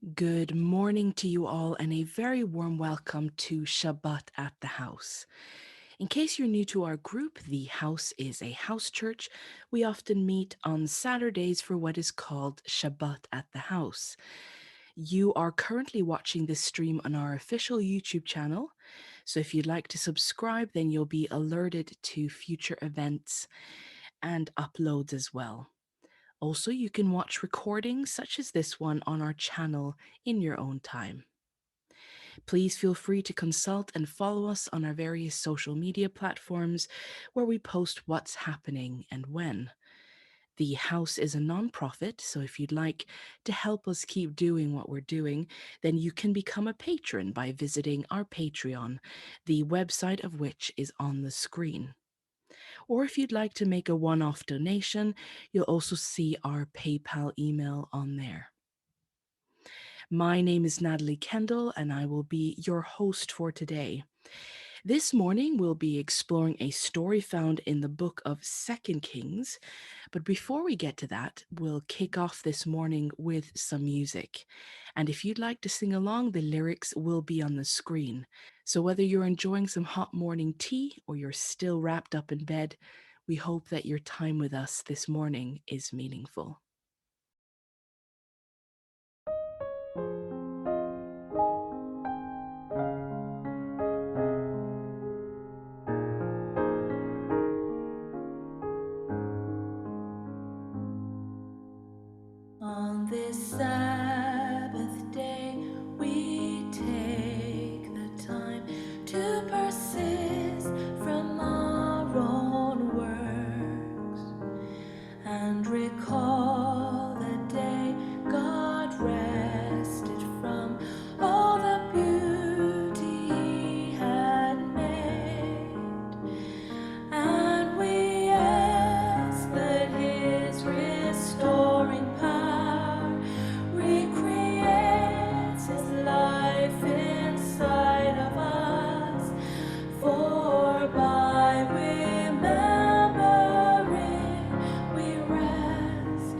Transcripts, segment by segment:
Good morning to you all and a very warm welcome to Shabbat at the House. In case you're new to our group, the House is a house church. We often meet on Saturdays for what is called Shabbat at the House. You are currently watching this stream on our official YouTube channel, so if you'd like to subscribe, then you'll be alerted to future events and uploads as well. Also, you can watch recordings such as this one on our channel in your own time. Please feel free to consult and follow us on our various social media platforms where we post what's happening and when. The house is a nonprofit, so if you'd like to help us keep doing what we're doing, then you can become a patron by visiting our Patreon, the website of which is on the screen. Or if you'd like to make a one-off donation, you'll also see our PayPal email on there. My name is Natalie Kendel, and I will be your host for today. This morning, we'll be exploring a story found in the book of 2 Kings. But before we get to that, we'll kick off this morning with some music. And if you'd like to sing along, the lyrics will be on the screen. So whether you're enjoying some hot morning tea or you're still wrapped up in bed, we hope that your time with us this morning is meaningful. On this Sabbath day, we take the time to persist from our own works and recall the day God rested from all the beauty He had made, and we ask that His restoring power recreates His life inside of us, for by remembering we rest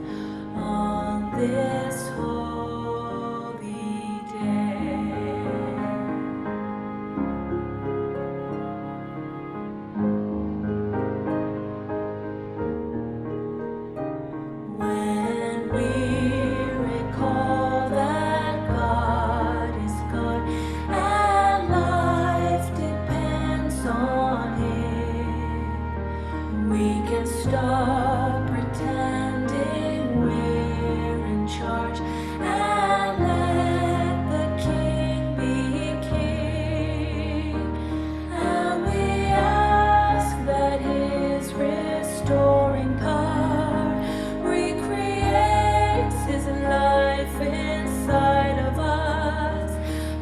on this holy day. When we recall that God is God and life depends on Him, we can stop pretending we're in charge and let the King be King. And we ask that His restoring power recreates His life inside of us,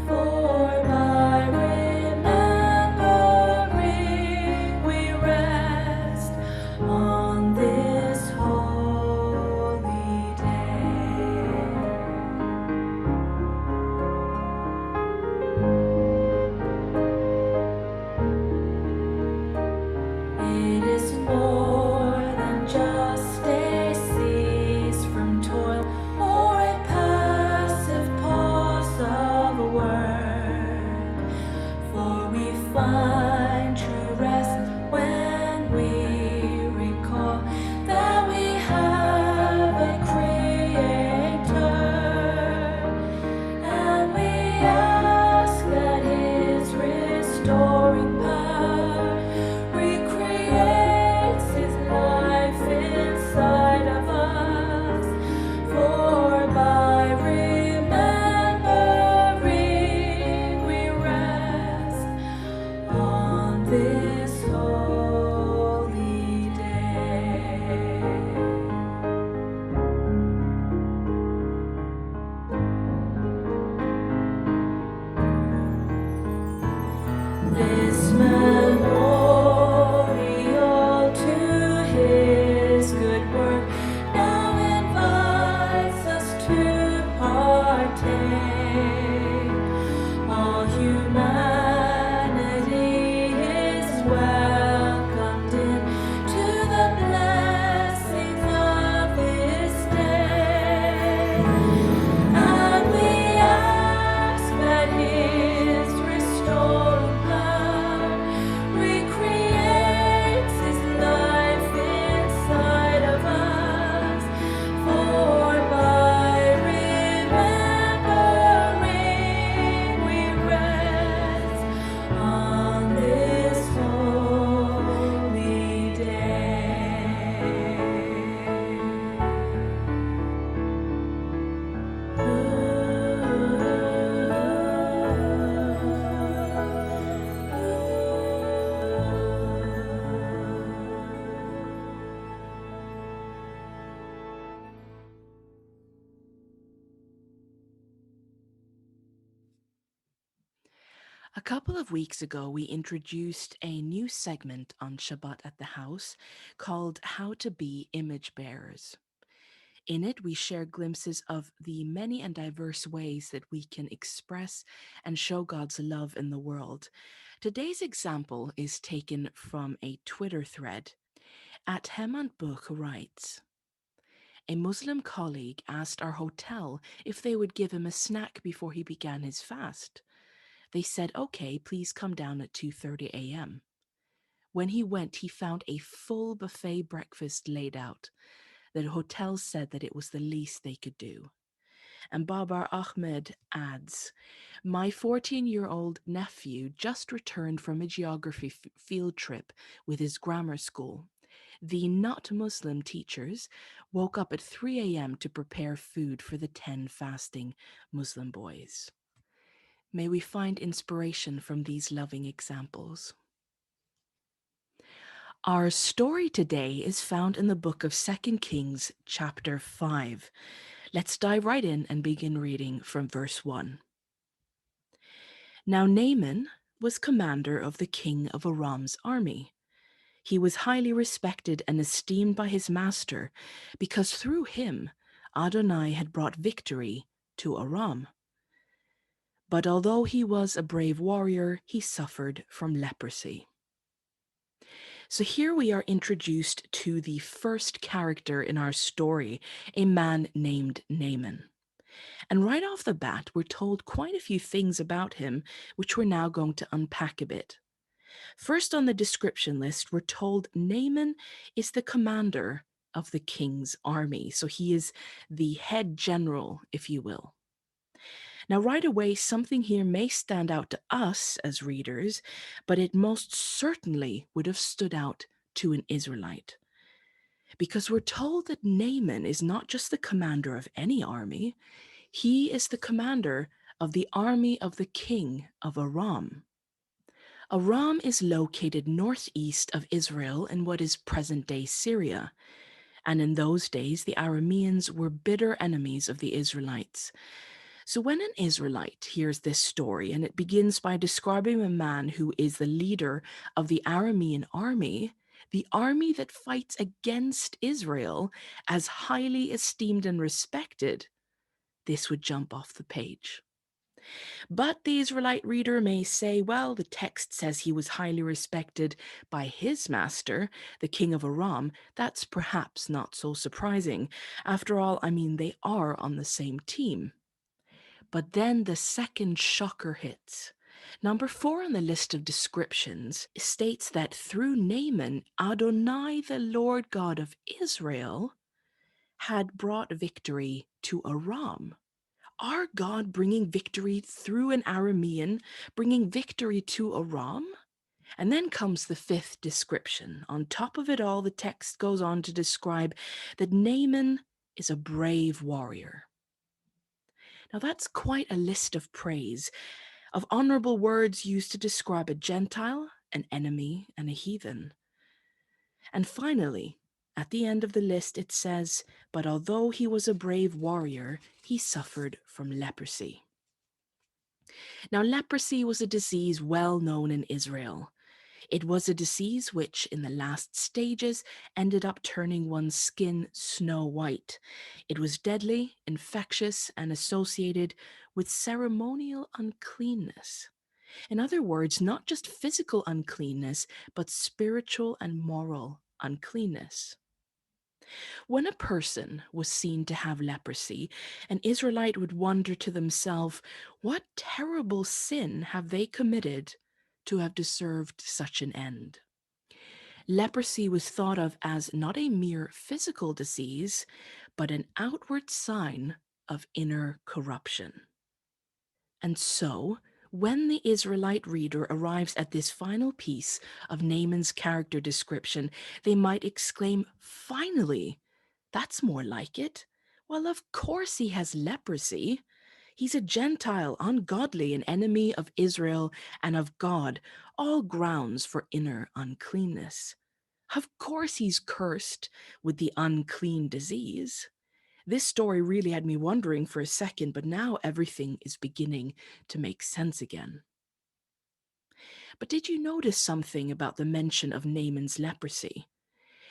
for by remembering we rest on this holy day. It is more than just a cease from toil or a passive pause of work, for we find true rest when we recall that we have a Creator, and we ask that His restoring power recreates His life inside of us, for by remembering we rest on this holy day. This memorial to His good work now invites us to partake. All humanity is welcomed in to the blessings of this day, and we A couple of weeks ago, we introduced a new segment on Shabbat at the house called How to Be Image Bearers. In it, we share glimpses of the many and diverse ways that we can express and show God's love in the world. Today's example is taken from a Twitter thread. At Hemant Book writes, a Muslim colleague asked our hotel if they would give him a snack before he began his fast. They said, okay, please come down at 2:30 a.m. When he went, he found a full buffet breakfast laid out. The hotel said that it was the least they could do. And Babar Ahmed adds, my 14-year-old nephew just returned from a geography field trip with his grammar school. The not Muslim teachers woke up at 3 a.m. to prepare food for the 10 fasting Muslim boys. May we find inspiration from these loving examples. Our story today is found in the book of 2 Kings, chapter 5. Let's dive right in and begin reading from verse 1. Now Naaman was commander of the king of Aram's army. He was highly respected and esteemed by his master because through him Adonai had brought victory to Aram. But although he was a brave warrior, he suffered from leprosy. So here we are introduced to the first character in our story, a man named Naaman. And right off the bat, we're told quite a few things about him, which we're now going to unpack a bit. First on the description list, we're told Naaman is the commander of the king's army. So he is the head general, if you will. Now, right away, something here may stand out to us as readers, but it most certainly would have stood out to an Israelite. Because we're told that Naaman is not just the commander of any army, he is the commander of the army of the king of Aram. Aram is located northeast of Israel in what is present-day Syria. And in those days, the Arameans were bitter enemies of the Israelites. So when an Israelite hears this story, and it begins by describing a man who is the leader of the Aramean army, the army that fights against Israel, as highly esteemed and respected, this would jump off the page. But the Israelite reader may say, well, the text says he was highly respected by his master, the king of Aram. That's perhaps not so surprising. After all, they are on the same team. But then the second shocker hits. Number 4 on the list of descriptions states that through Naaman, Adonai, the Lord God of Israel, had brought victory to Aram. Our God bringing victory through an Aramean, bringing victory to Aram? And then comes the 5th description. On top of it all, the text goes on to describe that Naaman is a brave warrior. Now that's quite a list of praise, of honorable words used to describe a Gentile, an enemy, and a heathen. And finally, at the end of the list, it says, but although he was a brave warrior, he suffered from leprosy. Now, leprosy was a disease well known in Israel. It was a disease which, in the last stages, ended up turning one's skin snow white. It was deadly, infectious, and associated with ceremonial uncleanness. In other words, not just physical uncleanness, but spiritual and moral uncleanness. When a person was seen to have leprosy, an Israelite would wonder to themselves, what terrible sin have they committed to have deserved such an end? Leprosy was thought of as not a mere physical disease, but an outward sign of inner corruption. And so, when the Israelite reader arrives at this final piece of Naaman's character description, they might exclaim, finally, that's more like it. Well, of course he has leprosy. He's a Gentile, ungodly, an enemy of Israel and of God, all grounds for inner uncleanness. Of course he's cursed with the unclean disease. This story really had me wondering for a second, but now everything is beginning to make sense again. But did you notice something about the mention of Naaman's leprosy?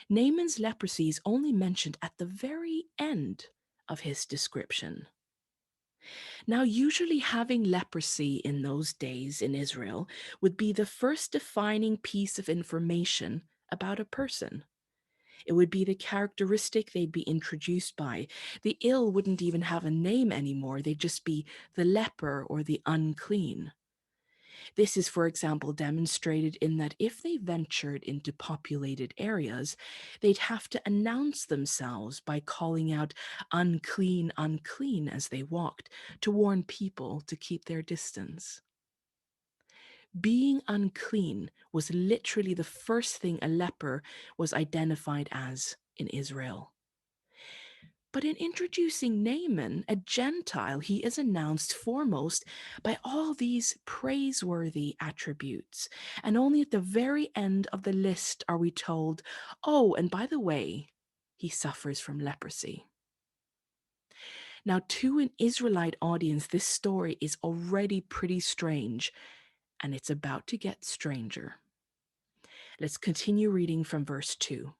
Naaman's leprosy is only mentioned at the very end of his description. Now, usually having leprosy in those days in Israel would be the first defining piece of information about a person. It would be the characteristic they'd be introduced by. The ill wouldn't even have a name anymore, they'd just be the leper or the unclean. This is, for example, demonstrated in that if they ventured into populated areas, they'd have to announce themselves by calling out unclean, unclean as they walked to warn people to keep their distance. Being unclean was literally the first thing a leper was identified as in Israel. But in introducing Naaman, a Gentile, he is announced foremost by all these praiseworthy attributes. And only at the very end of the list are we told, oh, and by the way, he suffers from leprosy. Now, to an Israelite audience, this story is already pretty strange, and it's about to get stranger. Let's continue reading from verse 2.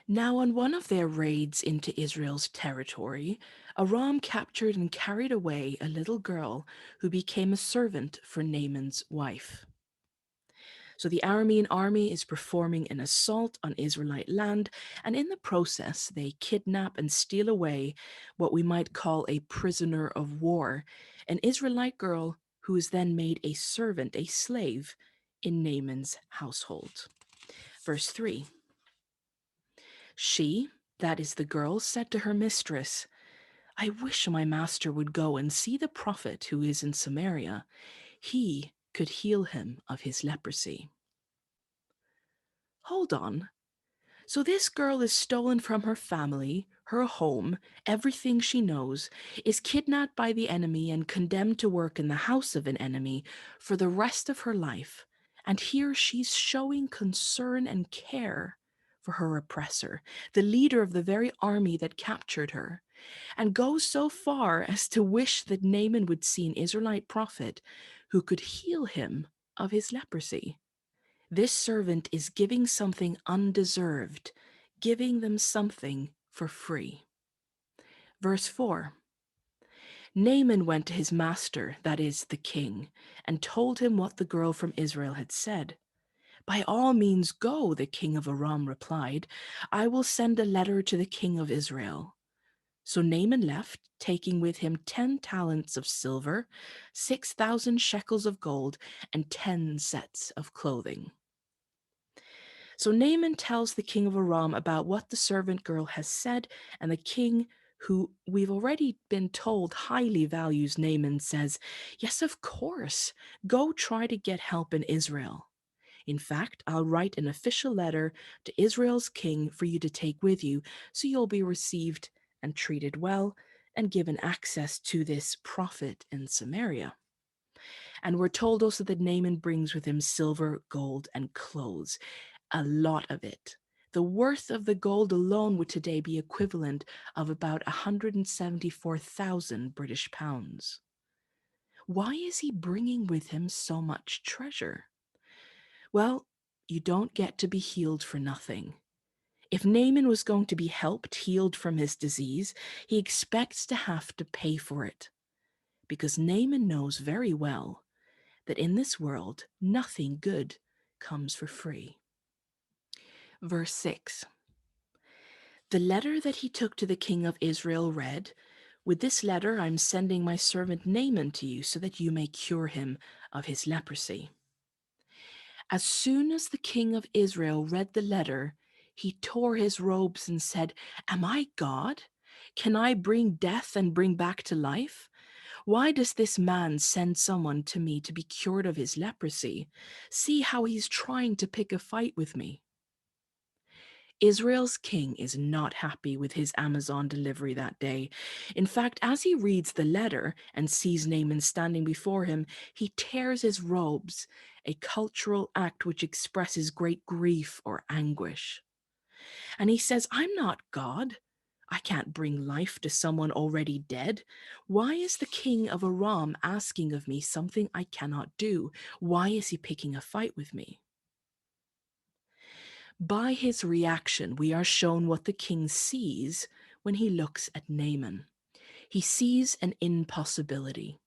Now, on one of their raids into Israel's territory, Aram captured and carried away a little girl who became a servant for Naaman's wife. So the Aramean army is performing an assault on Israelite land, and in the process, they kidnap and steal away what we might call a prisoner of war, an Israelite girl who is then made a servant, a slave, in Naaman's household. Verse 3. She, that is the girl, said to her mistress, I wish my master would go and see the prophet who is in Samaria. He could heal him of his leprosy. Hold on. So this girl is stolen from her family, her home, everything she knows, is kidnapped by the enemy and condemned to work in the house of an enemy for the rest of her life. And here she's showing concern and care for her oppressor, the leader of the very army that captured her, and goes so far as to wish that Naaman would see an Israelite prophet who could heal him of his leprosy. This servant is giving something undeserved, giving them something for free. Verse 4. Naaman went to his master, that is, the king, and told him what the girl from Israel had said. By all means go, the king of Aram replied. I will send a letter to the king of Israel. So Naaman left, taking with him 10 talents of silver, 6,000 shekels of gold, and 10 sets of clothing. So Naaman tells the king of Aram about what the servant girl has said, and the king, who we've already been told highly values Naaman, says, yes, of course, go try to get help in Israel. In fact, I'll write an official letter to Israel's king for you to take with you, so you'll be received and treated well and given access to this prophet in Samaria. And we're told also that Naaman brings with him silver, gold, and clothes, a lot of it. The worth of the gold alone would today be equivalent of about 174,000 British pounds. Why is he bringing with him so much treasure? Well, you don't get to be healed for nothing. If Naaman was going to be helped, healed from his disease, he expects to have to pay for it. Because Naaman knows very well that in this world, nothing good comes for free. Verse 6. The letter that he took to the king of Israel read, with this letter I'm sending my servant Naaman to you so that you may cure him of his leprosy. As soon as the king of Israel read the letter, he tore his robes and said, Am I God? Can I bring death and bring back to life? Why does this man send someone to me to be cured of his leprosy? See how he's trying to pick a fight with me. Israel's king is not happy with his Amazon delivery that day. In fact, as he reads the letter and sees Naaman standing before him, he tears his robes, a cultural act which expresses great grief or anguish. And he says, I'm not God. I can't bring life to someone already dead. Why is the king of Aram asking of me something I cannot do? Why is he picking a fight with me? By his reaction, we are shown what the king sees when he looks at Naaman. He sees an impossibility,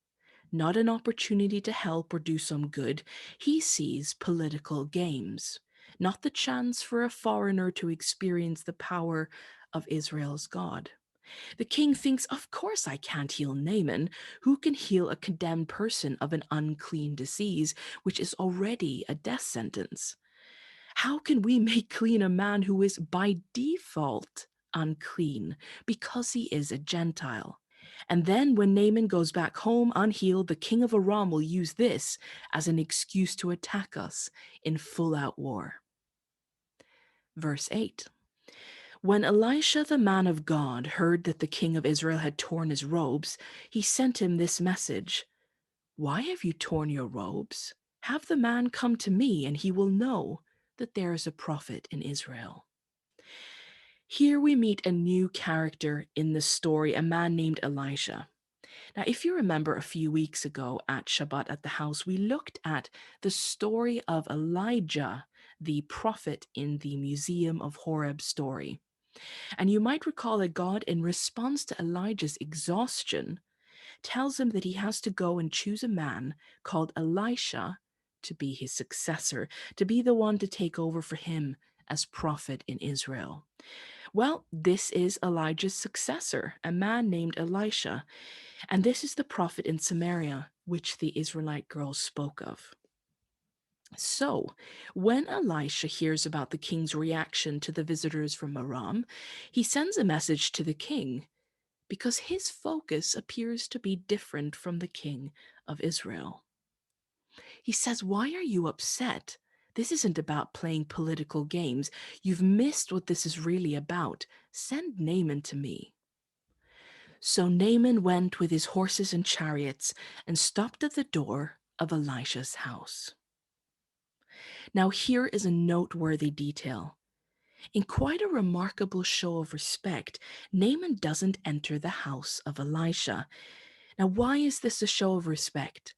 not an opportunity to help or do some good. He sees political games, not the chance for a foreigner to experience the power of Israel's God. The king thinks, of course I can't heal Naaman. Who can heal a condemned person of an unclean disease, which is already a death sentence? How can we make clean a man who is by default unclean because he is a Gentile? And then when Naaman goes back home unhealed, the king of Aram will use this as an excuse to attack us in full out war. Verse 8. When Elisha, the man of God, heard that the king of Israel had torn his robes, he sent him this message: Why have you torn your robes? Have the man come to me, and he will know that there is a prophet in Israel. Here we meet a new character in the story, a man named Elisha. Now, if you remember a few weeks ago at Shabbat at the house, we looked at the story of Elijah, the prophet in the Museum of Horeb story. And you might recall that God, in response to Elijah's exhaustion, tells him that he has to go and choose a man called Elisha to be his successor, to be the one to take over for him as prophet in Israel. Well, this is Elijah's successor, a man named Elisha, and this is the prophet in Samaria, which the Israelite girls spoke of. So, when Elisha hears about the king's reaction to the visitors from Aram, he sends a message to the king because his focus appears to be different from the king of Israel. He says, Why are you upset? This isn't about playing political games. You've missed what this is really about. Send Naaman to me. So Naaman went with his horses and chariots and stopped at the door of Elisha's house. Now, here is a noteworthy detail. In quite a remarkable show of respect, Naaman doesn't enter the house of Elisha. Now, why is this a show of respect?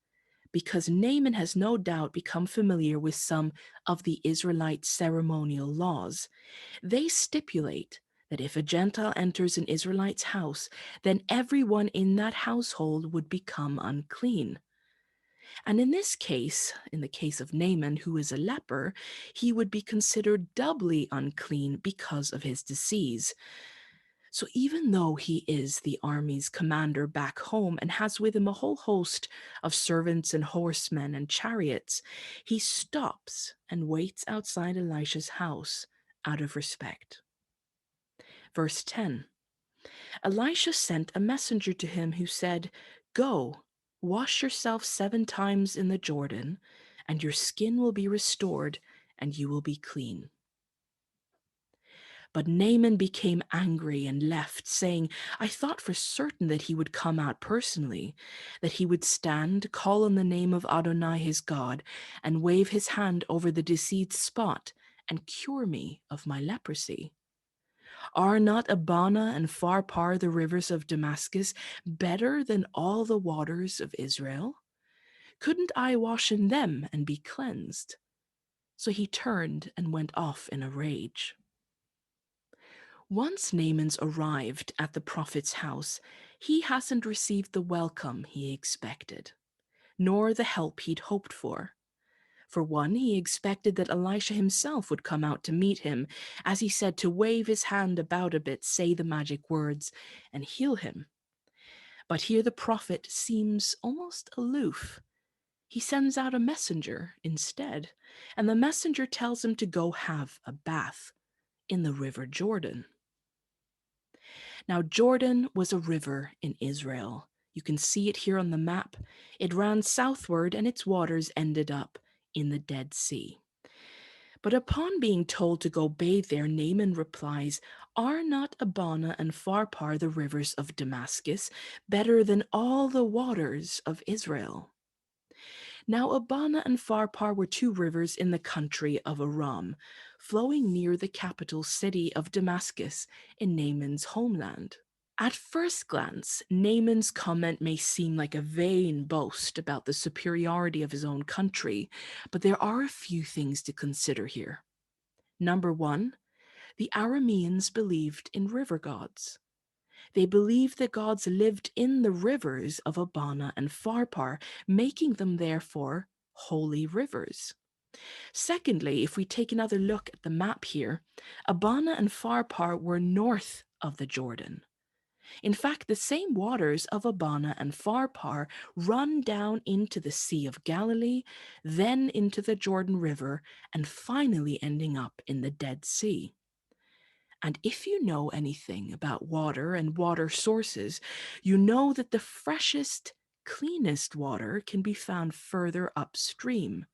Because Naaman has no doubt become familiar with some of the Israelite ceremonial laws. They stipulate that if a Gentile enters an Israelite's house, then everyone in that household would become unclean. And in this case, in the case of Naaman, who is a leper, he would be considered doubly unclean because of his disease. So even though he is the army's commander back home and has with him a whole host of servants and horsemen and chariots, he stops and waits outside Elisha's house out of respect. Verse 10. Elisha sent a messenger to him who said, Go, wash yourself 7 times in the Jordan, and your skin will be restored, and you will be clean. But Naaman became angry and left, saying, I thought for certain that he would come out personally, that he would stand, call on the name of Adonai his God, and wave his hand over the diseased spot, and cure me of my leprosy. Are not Abana and Pharpar, the rivers of Damascus, better than all the waters of Israel? Couldn't I wash in them and be cleansed? So he turned and went off in a rage. Once Naaman's arrived at the prophet's house, he hasn't received the welcome he expected, nor the help he'd hoped for. For one, he expected that Elisha himself would come out to meet him, as he said, to wave his hand about a bit, say the magic words, and heal him. But here the prophet seems almost aloof. He sends out a messenger instead, and the messenger tells him to go have a bath in the river Jordan. Now, Jordan was a river in Israel. You can see it here on the map. It ran southward, and its waters ended up in the Dead Sea. But upon being told to go bathe there, Naaman replies, Are not Abana and Pharpar, the rivers of Damascus, better than all the waters of Israel? Now Abana and Pharpar were two rivers in the country of Aram, flowing near the capital city of Damascus in Naaman's homeland. At first glance, Naaman's comment may seem like a vain boast about the superiority of his own country, but there are a few things to consider here. Number one, the Arameans believed in river gods. They believed that gods lived in the rivers of Abana and Pharpar, making them therefore holy rivers. Secondly, if we take another look at the map here, Abana and Pharpar were north of the Jordan. In fact, the same waters of Abana and Pharpar run down into the Sea of Galilee, then into the Jordan River, and finally ending up in the Dead Sea. And if you know anything about water and water sources, you know that the freshest, cleanest water can be found further upstream.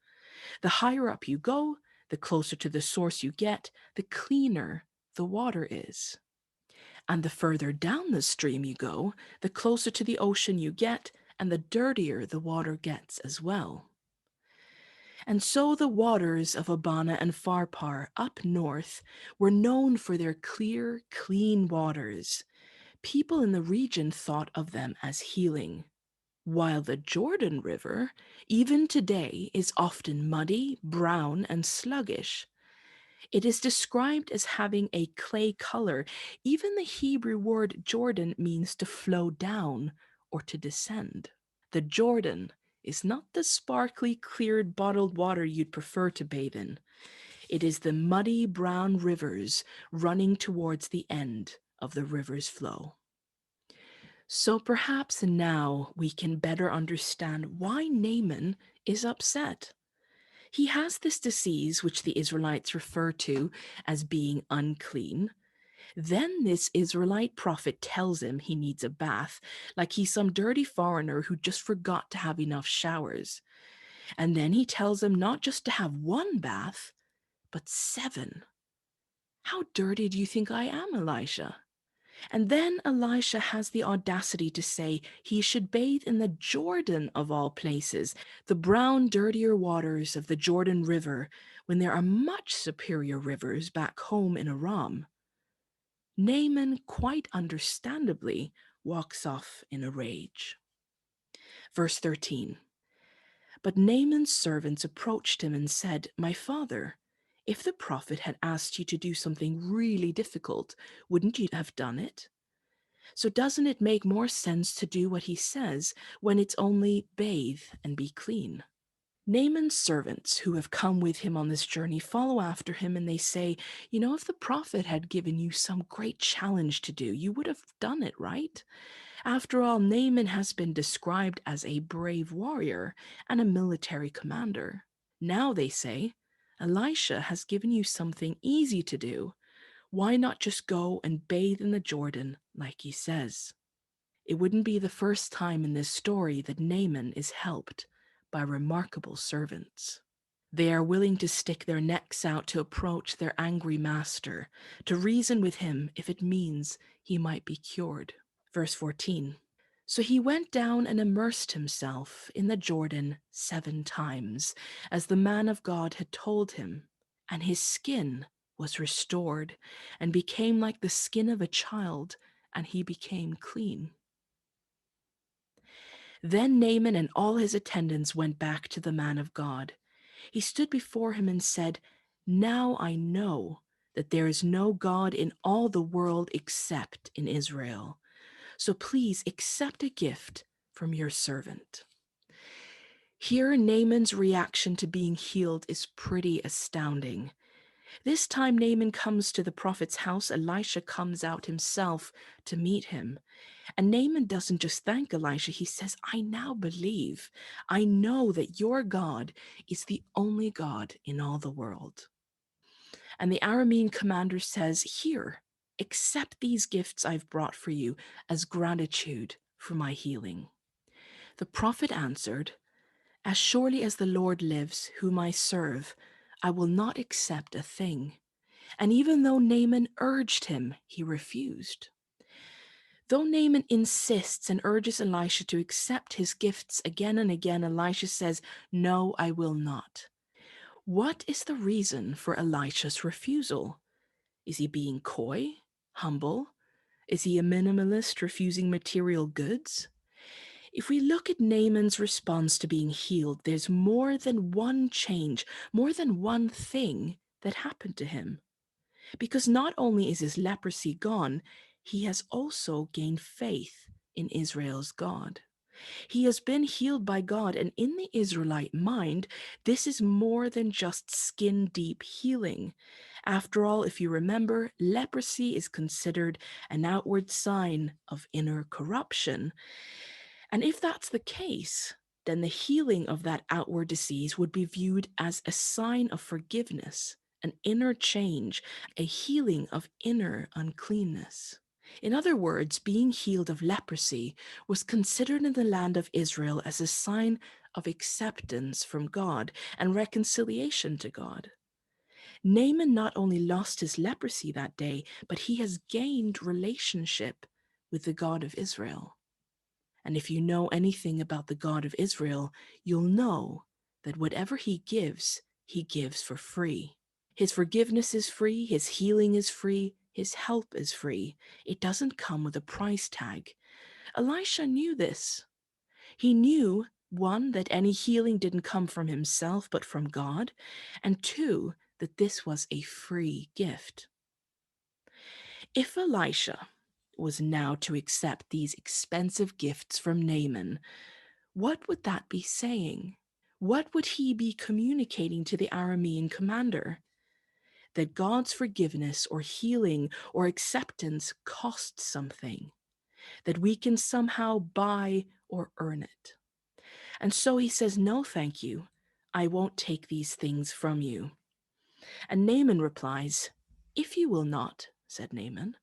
The higher up you go, the closer to the source you get, the cleaner the water is. And the further down the stream you go, the closer to the ocean you get, and the dirtier the water gets as well. And so the waters of Abana and Pharpar up north were known for their clear, clean waters. People in the region thought of them as healing, while the Jordan River, even today, is often muddy, brown, and sluggish. It is described as having a clay color. Even the Hebrew word Jordan means to flow down or to descend. The Jordan is not the sparkly, cleared, bottled water you'd prefer to bathe in. It is the muddy brown rivers running towards the end of the river's flow. So perhaps now we can better understand why Naaman is upset. He has this disease which the Israelites refer to as being unclean. Then this Israelite prophet tells him he needs a bath, like he's some dirty foreigner who just forgot to have enough showers. And then he tells him not just to have one bath, but 7. How dirty do you think I am, Elisha? And then Elisha has the audacity to say he should bathe in the Jordan of all places, the brown, dirtier waters of the Jordan River, when there are much superior rivers back home in Aram. Naaman, quite understandably, walks off in a rage. Verse 13. But Naaman's servants approached him and said, "My father, if the prophet had asked you to do something really difficult, wouldn't you have done it? So doesn't it make more sense to do what he says when it's only bathe and be clean?" Naaman's servants who have come with him on this journey follow after him and they say, if the prophet had given you some great challenge to do, you would have done it, right? After all, Naaman has been described as a brave warrior and a military commander. Now, they say, Elisha has given you something easy to do. Why not just go and bathe in the Jordan like he says? It wouldn't be the first time in this story that Naaman is helped by remarkable servants. They are willing to stick their necks out to approach their angry master, to reason with him if it means he might be cured. Verse 14. So he went down and immersed himself in the Jordan 7 times, as the man of God had told him, and his skin was restored and became like the skin of a child, and he became clean. Then Naaman and all his attendants went back to the man of God. He stood before him and said, "Now I know that there is no God in all the world except in Israel. So please accept a gift from your servant." Here, Naaman's reaction to being healed is pretty astounding. This time Naaman comes to the prophet's house, Elisha comes out himself to meet him. And Naaman doesn't just thank Elisha, he says, "I now believe. I know that your God is the only God in all the world." And the Aramean commander says, "Here, accept these gifts I've brought for you as gratitude for my healing." The prophet answered, "As surely as the Lord lives, whom I serve, I will not accept a thing." And even though Naaman urged him, he refused. Though Naaman insists and urges Elisha to accept his gifts again and again, Elisha says, "No, I will not." What is the reason for Elisha's refusal? Is he being coy, humble? Is he a minimalist, refusing material goods? If we look at Naaman's response to being healed, there's more than one change, more than one thing that happened to him. Because not only is his leprosy gone, he has also gained faith in Israel's God. He has been healed by God, and in the Israelite mind, this is more than just skin deep healing. After all, if you remember, leprosy is considered an outward sign of inner corruption. And if that's the case, then the healing of that outward disease would be viewed as a sign of forgiveness, an inner change, a healing of inner uncleanness. In other words, being healed of leprosy was considered in the land of Israel as a sign of acceptance from God and reconciliation to God. Naaman not only lost his leprosy that day, but he has gained relationship with the God of Israel. And if you know anything about the God of Israel, you'll know that whatever he gives for free. His forgiveness is free, his healing is free, his help is free. It doesn't come with a price tag. Elisha knew this. He knew, one, that any healing didn't come from himself, but from God, and two, that this was a free gift. If Elisha was now to accept these expensive gifts from Naaman, what would that be saying? What would he be communicating to the Aramean commander? That God's forgiveness or healing or acceptance costs something, that we can somehow buy or earn it. And so he says, "No, thank you. I won't take these things from you." And Naaman replies, "If you will not," said Naaman,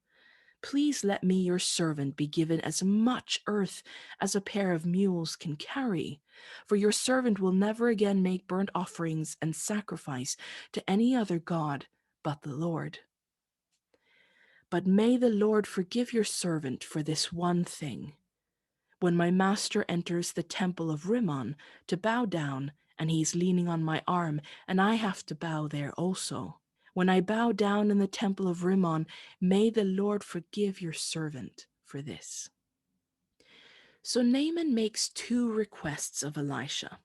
"please let me, your servant, be given as much earth as a pair of mules can carry, for your servant will never again make burnt offerings and sacrifice to any other god but the Lord. But may the Lord forgive your servant for this one thing. When my master enters the temple of Rimmon to bow down, and he's leaning on my arm, and I have to bow there also. When I bow down in the temple of Rimmon, may the Lord forgive your servant for this." So Naaman makes two requests of Elisha.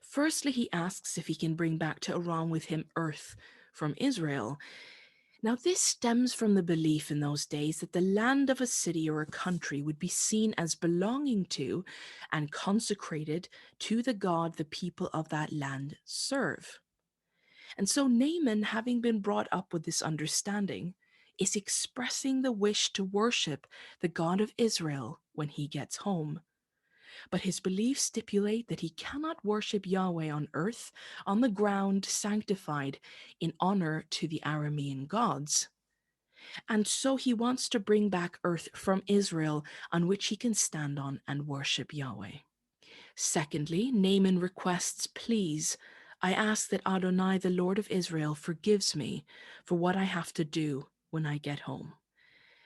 Firstly, he asks if he can bring back to Aram with him earth from Israel. Now, this stems from the belief in those days that the land of a city or a country would be seen as belonging to and consecrated to the God the people of that land serve. And so Naaman, having been brought up with this understanding, is expressing the wish to worship the God of Israel when he gets home. But his beliefs stipulate that he cannot worship Yahweh on earth, on the ground sanctified in honor to the Aramean gods. And so he wants to bring back earth from Israel on which he can stand on and worship Yahweh. Secondly, Naaman requests, "Please, I ask that Adonai, the Lord of Israel, forgives me for what I have to do when I get home."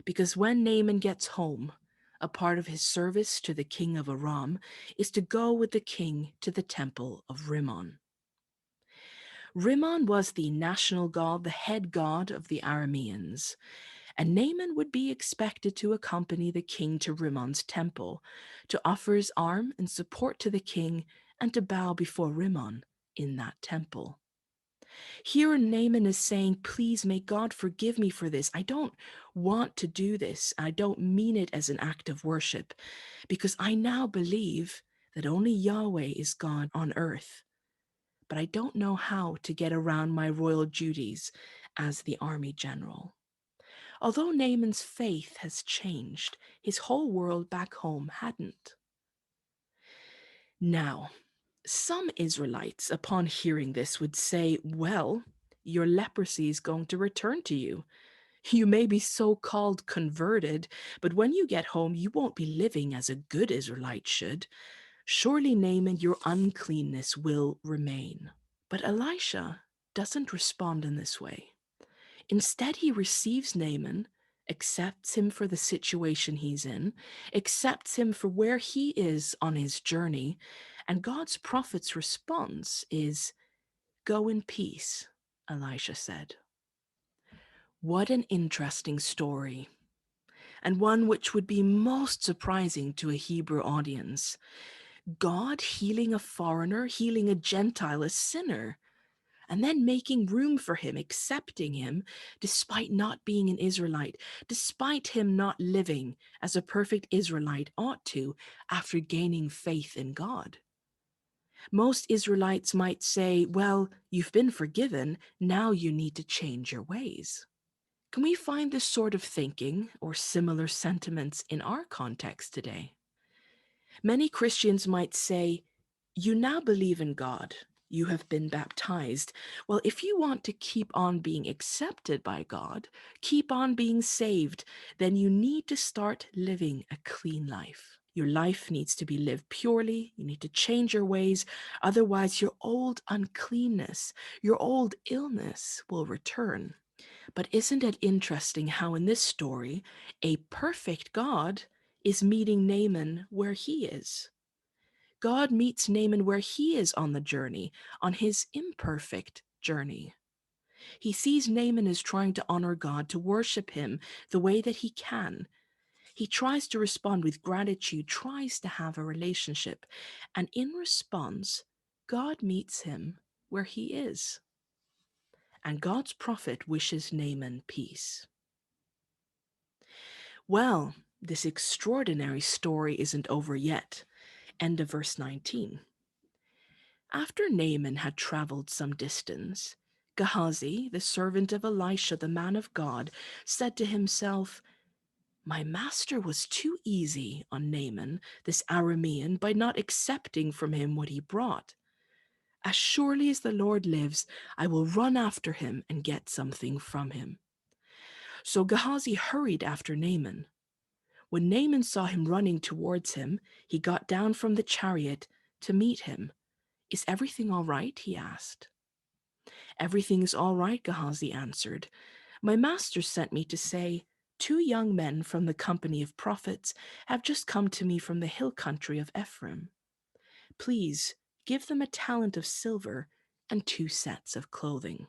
Because when Naaman gets home, a part of his service to the king of Aram is to go with the king to the temple of Rimmon. Rimmon was the national god, the head god of the Arameans, and Naaman would be expected to accompany the king to Rimmon's temple, to offer his arm in support to the king and to bow before Rimmon in that temple. Here Naaman is saying, "Please, may God forgive me for this. I don't want to do this. I don't mean it as an act of worship, because I now believe that only Yahweh is God on earth. But I don't know how to get around my royal duties as the army general." Although Naaman's faith has changed, his whole world back home hadn't. Now, some Israelites, upon hearing this, would say, "Well, your leprosy is going to return to you. You may be so-called converted, but when you get home, you won't be living as a good Israelite should. Surely, Naaman, your uncleanness will remain." But Elisha doesn't respond in this way. Instead, he receives Naaman accepts him for the situation he's in, accepts him for where he is on his journey, and God's prophet's response is, "Go in peace," Elisha said. What an interesting story, and one which would be most surprising to a Hebrew audience. God healing a foreigner, healing a Gentile, a sinner, and then making room for him, accepting him, despite not being an Israelite, despite him not living as a perfect Israelite ought to after gaining faith in God. Most Israelites might say, well, you've been forgiven, now you need to change your ways. Can we find this sort of thinking or similar sentiments in our context today? Many Christians might say, you now believe in God. You have been baptized. Well, if you want to keep on being accepted by God, keep on being saved, then you need to start living a clean life. Your life needs to be lived purely. You need to change your ways. Otherwise, your old uncleanness, your old illness will return. But isn't it interesting how in this story, a perfect God is meeting Naaman where he is? God meets Naaman where he is on the journey, on his imperfect journey. He sees Naaman as trying to honor God, to worship him the way that he can. He tries to respond with gratitude, tries to have a relationship. And in response, God meets him where he is. And God's prophet wishes Naaman peace. Well, this extraordinary story isn't over yet. End of verse 19. After Naaman had traveled some distance, Gehazi, the servant of Elisha, the man of God, said to himself, my master was too easy on Naaman, this Aramean, by not accepting from him what he brought. As surely as the Lord lives, I will run after him and get something from him. So Gehazi hurried after Naaman. When Naaman saw him running towards him, he got down from the chariot to meet him. Is everything all right? He asked. Everything is all right, Gehazi answered. My master sent me to say, 2 young men from the company of prophets have just come to me from the hill country of Ephraim. Please give them a talent of silver and 2 sets of clothing.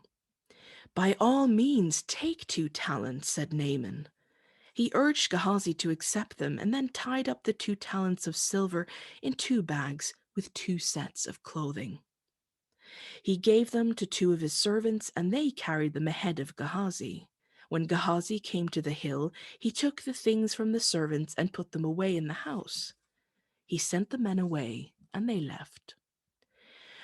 By all means, take 2 talents, said Naaman. He urged Gehazi to accept them and then tied up the 2 talents of silver in 2 bags with 2 sets of clothing. He gave them to 2 of his servants, and they carried them ahead of Gehazi. When Gehazi came to the hill, he took the things from the servants and put them away in the house. He sent the men away, and they left.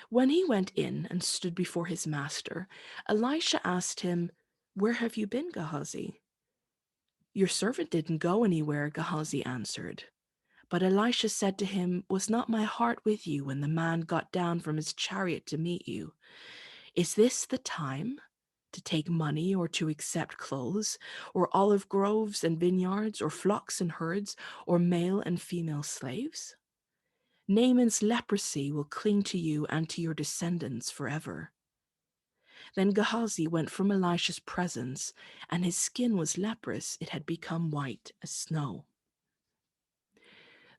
When he went in and stood before his master, Elisha asked him, Where have you been, Gehazi? Your servant didn't go anywhere, Gehazi answered. But Elisha said to him, Was not my heart with you when the man got down from his chariot to meet you? Is this the time to take money or to accept clothes, or olive groves and vineyards, or flocks and herds, or male and female slaves? Naaman's leprosy will cling to you and to your descendants forever. Then Gehazi went from Elisha's presence, and his skin was leprous, it had become white as snow.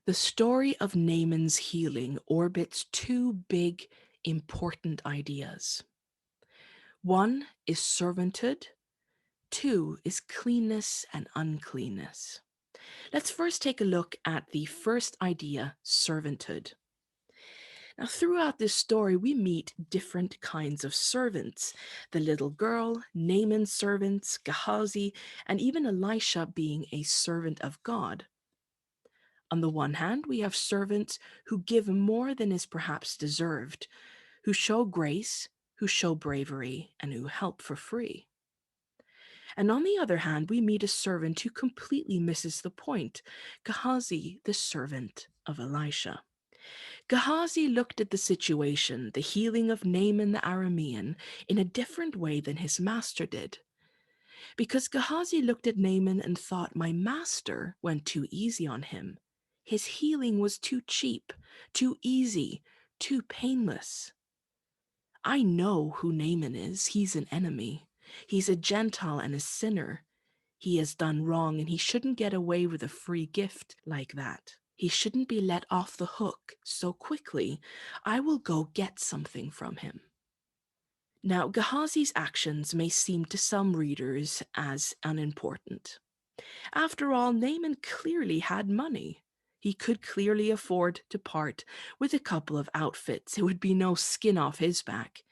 The story of Naaman's healing orbits 2 big, important ideas. One is servanthood, 2 is cleanness and uncleanness. Let's first take a look at the first idea, servanthood. Now, throughout this story, we meet different kinds of servants. The little girl, Naaman's servants, Gehazi, and even Elisha being a servant of God. On the one hand, we have servants who give more than is perhaps deserved, who show grace, who show bravery, and who help for free. And on the other hand, we meet a servant who completely misses the point, Gehazi, the servant of Elisha. Gehazi looked at the situation, the healing of Naaman the Aramean, in a different way than his master did. Because Gehazi looked at Naaman and thought, my master went too easy on him. His healing was too cheap, too easy, too painless. I know who Naaman is. He's an enemy. He's a Gentile and a sinner. He has done wrong and he shouldn't get away with a free gift like that. He shouldn't be let off the hook so quickly. I will go get something from him. Now, Gehazi's actions may seem to some readers as unimportant. After all, Naaman clearly had money. He could clearly afford to part with a couple of outfits. It would be no skin off his back.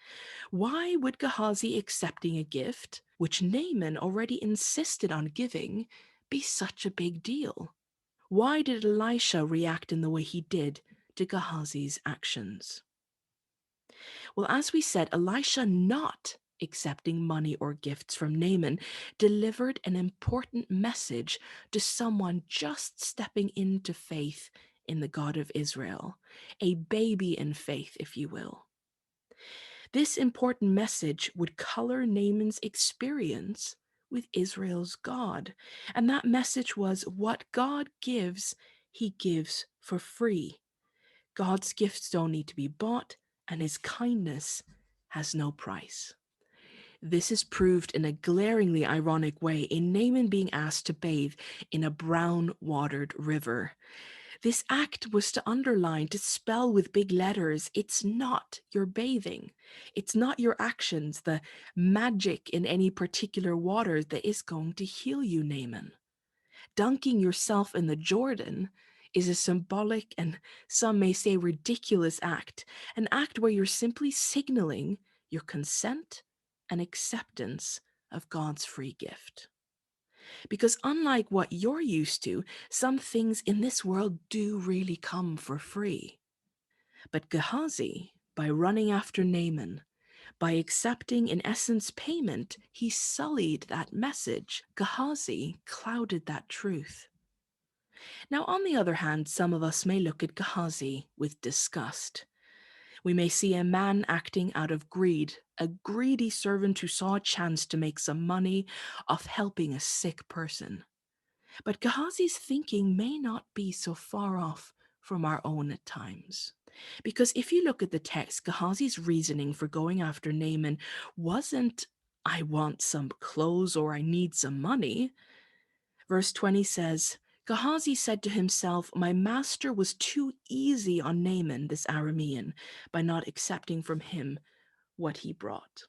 Why would Gehazi accepting a gift, which Naaman already insisted on giving, be such a big deal? Why did Elisha react in the way he did to Gehazi's actions? Well, as we said, Elisha not accepting money or gifts from Naaman delivered an important message to someone just stepping into faith in the God of Israel, a baby in faith, if you will. This important message would color Naaman's experience with Israel's God. And that message was what God gives, he gives for free. God's gifts don't need to be bought, and his kindness has no price. This is proved in a glaringly ironic way in Naaman being asked to bathe in a brown-watered river. This act was to underline, to spell with big letters, it's not your bathing. It's not your actions, the magic in any particular water that is going to heal you, Naaman. Dunking yourself in the Jordan is a symbolic and some may say ridiculous act, an act where you're simply signaling your consent and acceptance of God's free gift. Because unlike what you're used to, some things in this world do really come for free. But Gehazi, by running after Naaman, by accepting in essence payment, he sullied that message. Gehazi clouded that truth. Now, on the other hand, some of us may look at Gehazi with disgust. We may see a man acting out of greed, a greedy servant who saw a chance to make some money off helping a sick person. But Gehazi's thinking may not be so far off from our own at times. Because if you look at the text, Gehazi's reasoning for going after Naaman wasn't, I want some clothes or I need some money. Verse 20 says, Gehazi said to himself, my master was too easy on Naaman, this Aramean, by not accepting from him what he brought.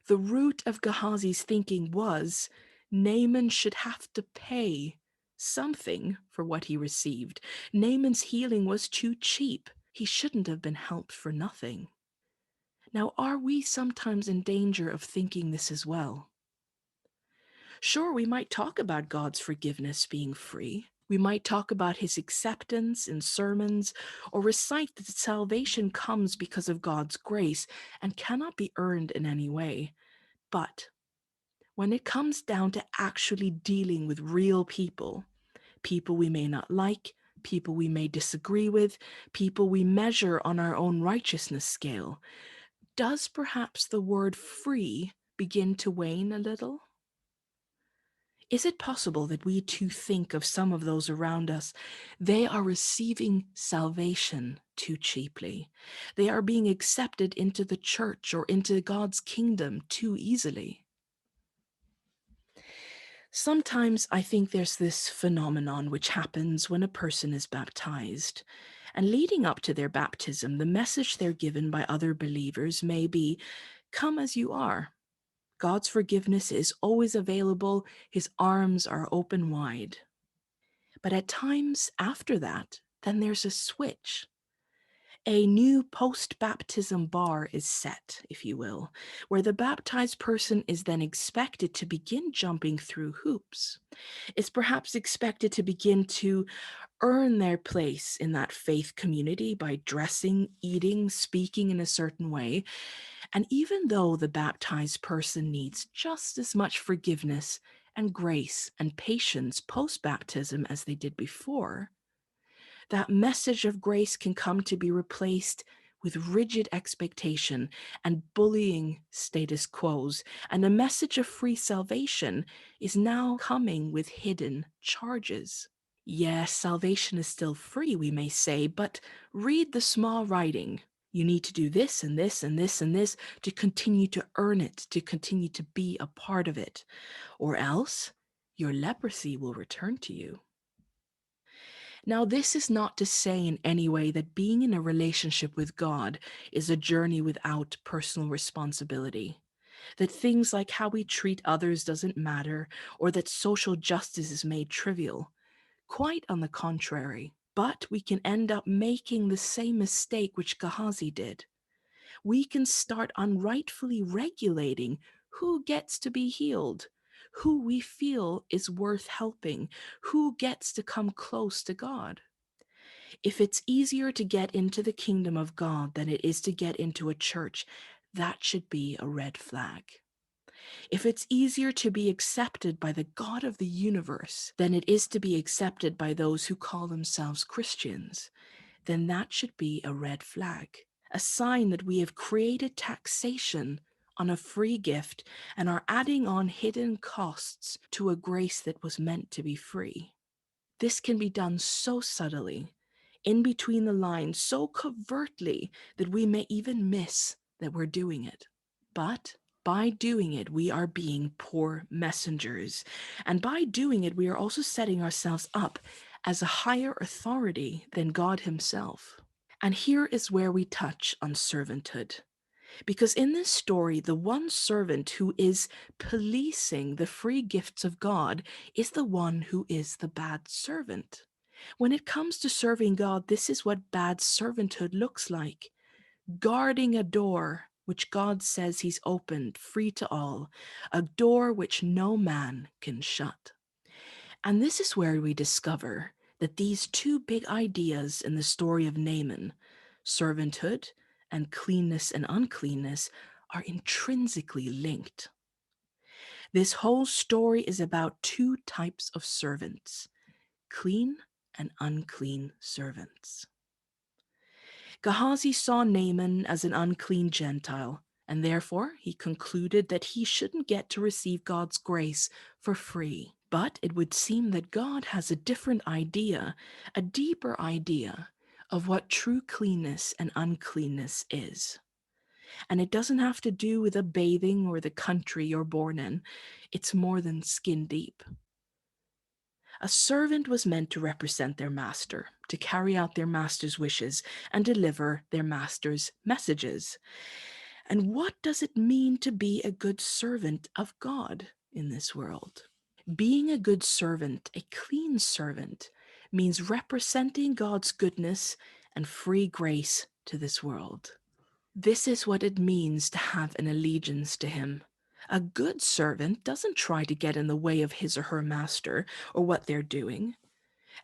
The root of Gehazi's thinking was Naaman should have to pay something for what he received. Naaman's healing was too cheap. He shouldn't have been helped for nothing. Now, are we sometimes in danger of thinking this as well? Sure, we might talk about God's forgiveness being free. We might talk about his acceptance in sermons or recite that salvation comes because of God's grace and cannot be earned in any way. But when it comes down to actually dealing with real people, people we may not like, people we may disagree with, people we measure on our own righteousness scale, does perhaps the word free begin to wane a little? Is it possible that we too think of some of those around us? They are receiving salvation too cheaply. They are being accepted into the church or into God's kingdom too easily. Sometimes I think there's this phenomenon which happens when a person is baptized. And leading up to their baptism, the message they're given by other believers may be, come as you are. God's forgiveness is always available. His arms are open wide. But at times after that, then there's a switch. A new post-baptism bar is set, if you will, where the baptized person is then expected to begin jumping through hoops. Is perhaps expected to begin to earn their place in that faith community by dressing, eating, speaking in a certain way. And even though the baptized person needs just as much forgiveness and grace and patience post-baptism as they did before, that message of grace can come to be replaced with rigid expectation and bullying status quos, and a message of free salvation is now coming with hidden charges. Yes, salvation is still free, we may say, but read the small writing. You need to do this and this and this and this to continue to earn it, to continue to be a part of it. Or else your leprosy will return to you. Now, this is not to say in any way that being in a relationship with God is a journey without personal responsibility, that things like how we treat others doesn't matter, or that social justice is made trivial. Quite on the contrary. But we can end up making the same mistake which Gehazi did. We can start unrightfully regulating who gets to be healed, who we feel is worth helping, who gets to come close to God. If it's easier to get into the kingdom of God than it is to get into a church, that should be a red flag. If it's easier to be accepted by the God of the universe than it is to be accepted by those who call themselves Christians, then that should be a red flag, a sign that we have created taxation on a free gift and are adding on hidden costs to a grace that was meant to be free. This can be done so subtly, in between the lines, so covertly that we may even miss that we're doing it. But by doing it, we are being poor messengers. And by doing it, we are also setting ourselves up as a higher authority than God Himself. And here is where we touch on servanthood. Because in this story, the one servant who is policing the free gifts of God is the one who is the bad servant. When it comes to serving God, this is what bad servanthood looks like: guarding a door which God says He's opened free to all, a door which no man can shut. And this is where we discover that these two big ideas in the story of Naaman, servanthood and cleanness and uncleanness, are intrinsically linked. This whole story is about two types of servants: clean and unclean servants. Gehazi saw Naaman as an unclean Gentile, and therefore he concluded that he shouldn't get to receive God's grace for free. But it would seem that God has a different idea, a deeper idea of what true cleanness and uncleanness is. And it doesn't have to do with a bathing or the country you're born in. It's more than skin deep. A servant was meant to represent their master, to carry out their master's wishes and deliver their master's messages. And what does it mean to be a good servant of God in this world? Being a good servant, a clean servant, means representing God's goodness and free grace to this world. This is what it means to have an allegiance to Him. A good servant doesn't try to get in the way of his or her master or what they're doing.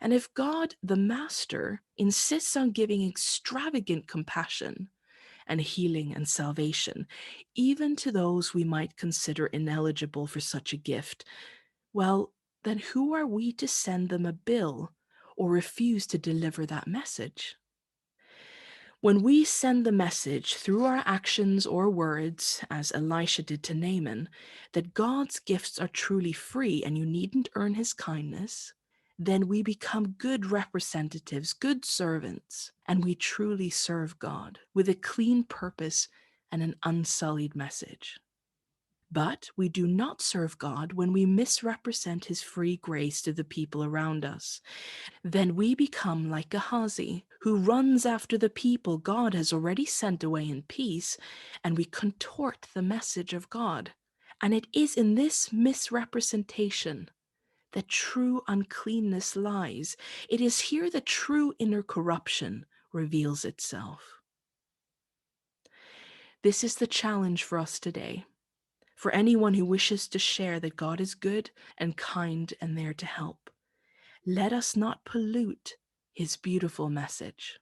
And if God, the master, insists on giving extravagant compassion and healing and salvation, even to those we might consider ineligible for such a gift, well, then who are we to send them a bill or refuse to deliver that message? When we send the message through our actions or words, as Elisha did to Naaman, that God's gifts are truly free and you needn't earn His kindness, then we become good representatives, good servants, and we truly serve God with a clean purpose and an unsullied message. But we do not serve God when we misrepresent His free grace to the people around us. Then we become like Gehazi, who runs after the people God has already sent away in peace, and we contort the message of God. And it is in this misrepresentation that true uncleanness lies. It is here that true inner corruption reveals itself. This is the challenge for us today. For anyone who wishes to share that God is good and kind and there to help, let us not pollute His beautiful message.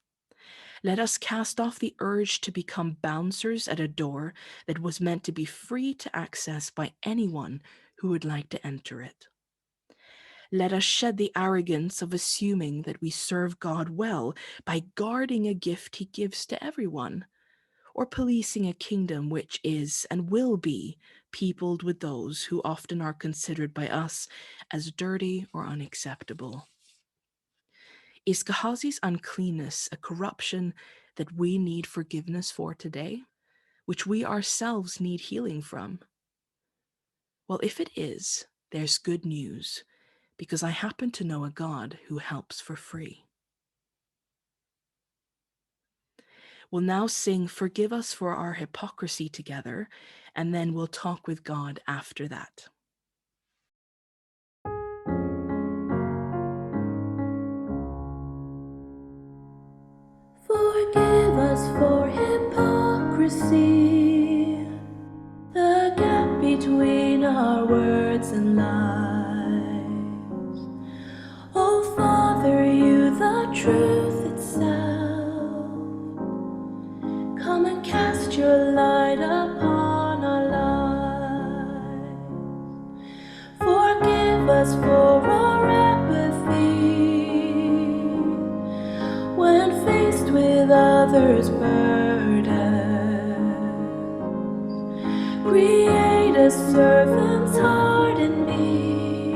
Let us cast off the urge to become bouncers at a door that was meant to be free to access by anyone who would like to enter it. Let us shed the arrogance of assuming that we serve God well by guarding a gift He gives to everyone, or policing a kingdom which is and will be peopled with those who often are considered by us as dirty or unacceptable. Is Gehazi's uncleanness a corruption that we need forgiveness for today, which we ourselves need healing from? Well, if it is, there's good news, because I happen to know a God who helps for free. We'll now sing Forgive Us for Our Hypocrisy together, and then we'll talk with God after that. Forgive us for hypocrisy, the gap between our words and lies. Oh Father, you the truth itself, come and cast your light upon our lives. Forgive us for our apathy when faced with others' burdens. Create a servant's heart in me.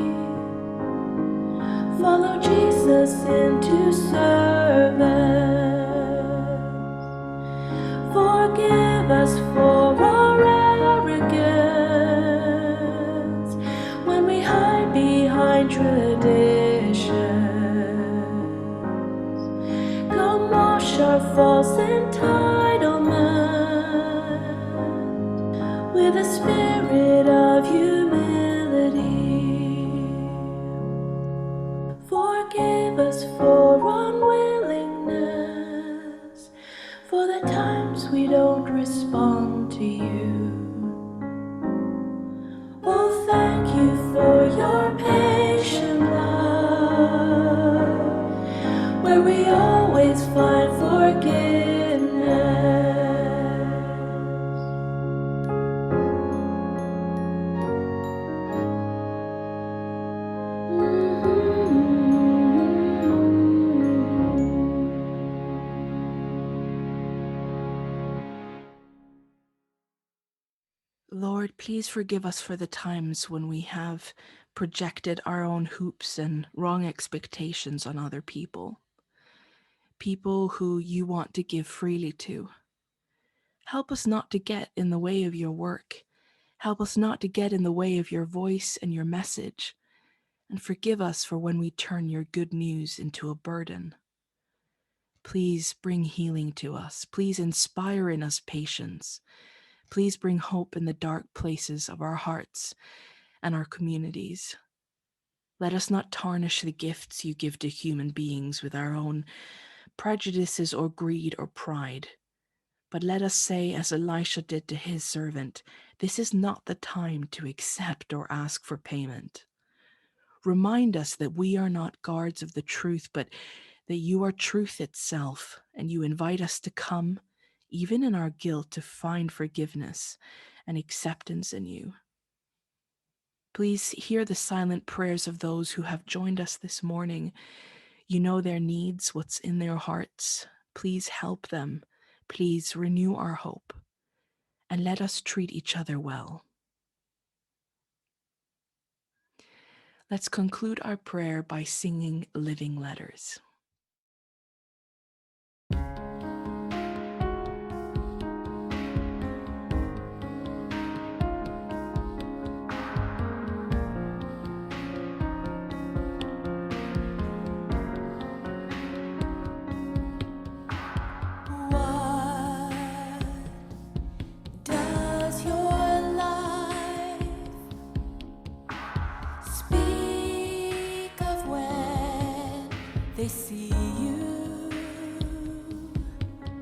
Follow Jesus into service. Forgive us for our arrogance when we hide behind traditions. Come wash our false entitlement with a spirit of humility. Forgive us for unwillingness, for the times we don't respond to you. Oh, thank you for your patient love, where we always find forgiveness. Lord, please forgive us for the times when we have projected our own hoops and wrong expectations on other people, people who you want to give freely to. Help us not to get in the way of your work. Help us not to get in the way of your voice and your message. And forgive us for when we turn your good news into a burden. Please bring healing to us. Please inspire in us patience. Please bring hope in the dark places of our hearts and our communities. Let us not tarnish the gifts you give to human beings with our own prejudices or greed or pride. But let us say, as Elisha did to his servant, this is not the time to accept or ask for payment. Remind us that we are not guards of the truth, but that you are truth itself, and you invite us to come, even in our guilt, to find forgiveness and acceptance in you. Please hear the silent prayers of those who have joined us this morning. You know their needs, what's in their hearts. Please help them. Please renew our hope, and let us treat each other well. Let's conclude our prayer by singing Living Letters. They see you,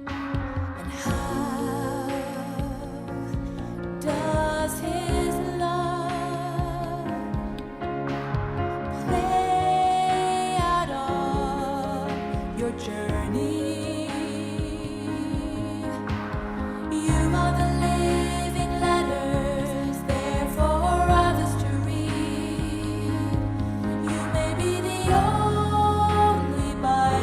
and how does his love play out on your journey? You are the living letters there for others to read. You may be the only Bible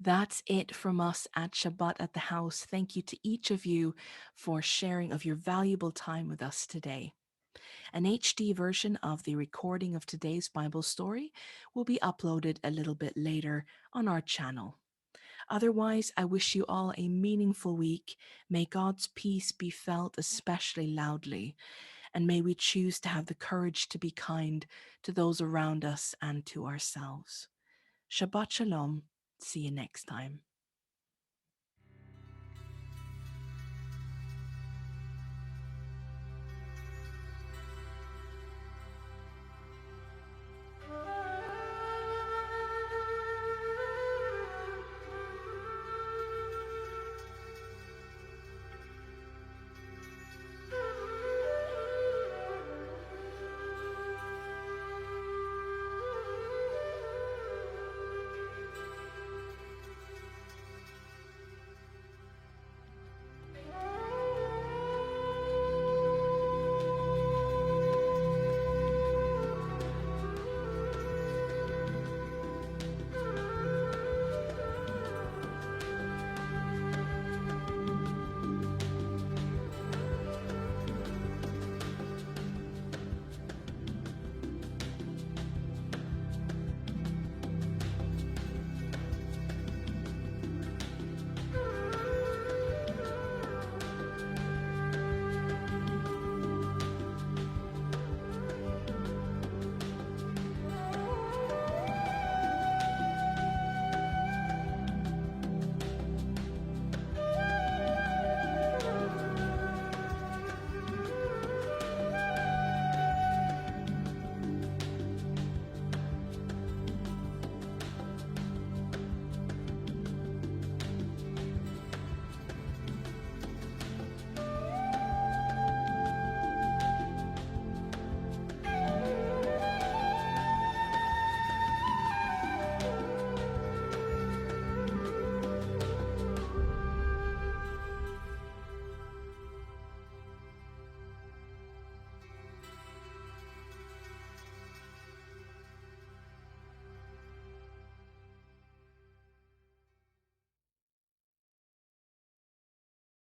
That's it from us at Shabbat at the House. Thank you to each of you for sharing of your valuable time with us today. An HD version of the recording of today's Bible story will be uploaded a little bit later on our channel. Otherwise, I wish you all a meaningful week. May God's peace be felt especially loudly, and may we choose to have the courage to be kind to those around us and to ourselves. Shabbat Shalom. See you next time.